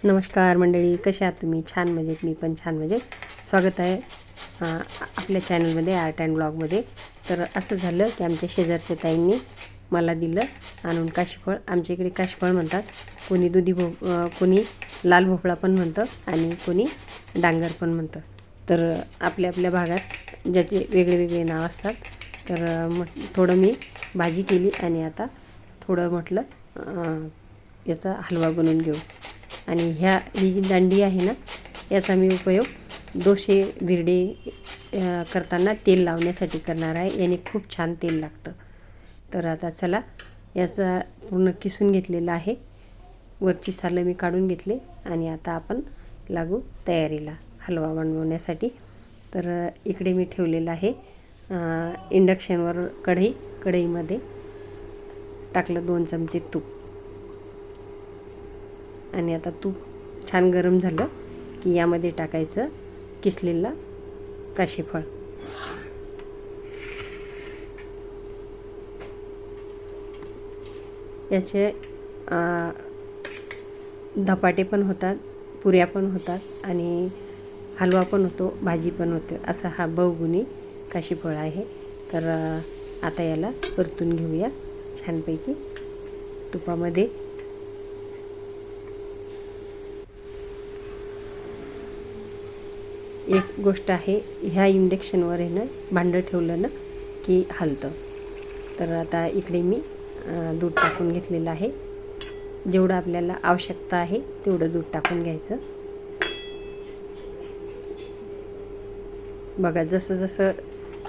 नमस्कार मंडळी, कशा आहात तुम्ही? छान मजेत, मी पण छान मजेत. स्वागत आहे आपल्या चॅनलमध्ये, आर्ट अँड ब्लॉगमध्ये. तर असं झालं की आमच्या शेजारच्या ताईंनी मला दिलं आणून काशीफळ. आमच्या इकडे काशीफळ म्हणतात, कोणी कोणी लाल भोपळा पण म्हणतं आणि कोणी डांगर पण म्हणतं. तर आपल्या आपल्या भागात ज्याचे वेगळे वेगळे नाव असतात. तर थोडं मी भाजी केली आणि आता थोडं म्हटलं याचा हलवा बनवून घेऊ. आणि ही जी दांडी आहे ना, याचा मी उपयोग डोसे धिरडे करताना तेल लावण्यासाठी करणार आहे. याने खूप छान तेल लागतं. तर आता चला, याचा पूर्ण किसून घेतलेला आहे, वरची सालं मी काढून घेतले आणि आता आपण लागू तयारीला हलवा बनवण्यासाठी. तर इकडे मी ठेवलेलं आहे इंडक्शनवर कढईमध्ये टाकलं 2 चमचे तूप. आणि आता तूप छान गरम झालं की यामध्ये टाकायचं किसलेला काशीफळ. याचे धपाटे पण होतात, पुऱ्या पण होतात आणि हलवा पण होतो, भाजी पण होते. असा हा बहुगुणी काशीफळ आहे. तर आता याला परतून घेऊया छानपैकी तुपामध्ये. एक गोष्ट आहे, ह्या इंडक्शनवर आहे ना, भांडं ठेवलं ना की हलतं. तर आता इकडे मी दूध टाकून घेतलेलं आहे. जेवढं आपल्याला आवश्यकता आहे तेवढं दूध टाकून घ्यायचं. बघा, जसं जसं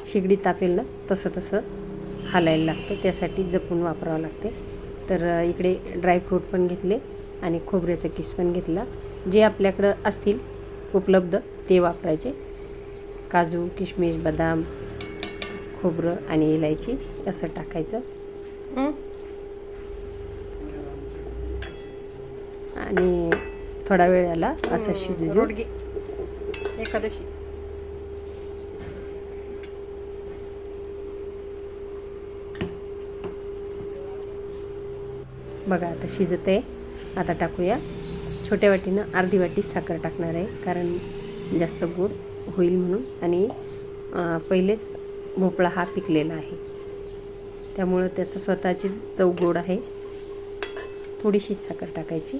शिगडी तापेल ना तसं तसं हालायला लागतं, त्यासाठी जपून वापरावं लागते. तर इकडे ड्रायफ्रूट पण घेतले आणि खोबऱ्याचा किस पण घेतला. जे आपल्याकडं असतील उपलब्ध ते वापरायचे. काजू, किशमिश, बदाम, खोबरं आणि इलायची असं टाकायचं. आणि थोडा वेळ याला असं शिजू दे. एकादशी बघा, आता शिजत आहे. आता टाकूया छोट्या वाटीनं अर्धी वाटी साखर टाकणार आहे, कारण जास्त गोड होईल म्हणून. आणि पहिलेच भोपळा हा पिकलेला आहे, त्यामुळं त्याचं स्वतःची चव गोड आहे. थोडीशी साखर टाकायची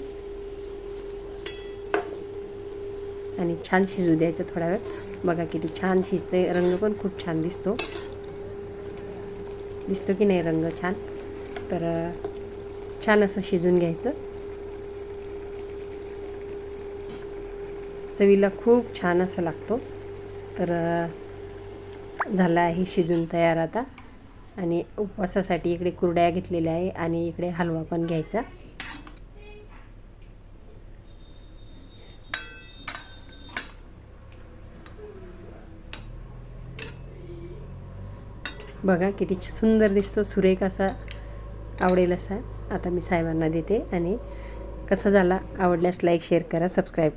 आणि छान शिजू द्यायचं थोडा वेळ. बघा किती छान शिजते, रंग पण खूप छान दिसतो की नाही रंग छान. तर छान असं शिजून घ्यायचं. चवीला खूप छान असं लागतो. तर झाला आहे शिजून तयार आता. आणि उपवासासाठी इकडे कुरड्या घेतलेल्या आहे आणि इकडे हलवा पण घ्यायचा. बघा किती सुंदर दिसतो, सुरेख असा, आवडेल असा. आता मी साहेबांना देते. आणि कसा झाला, आवडल्यास लाईक, शेअर करा, सबस्क्राईब.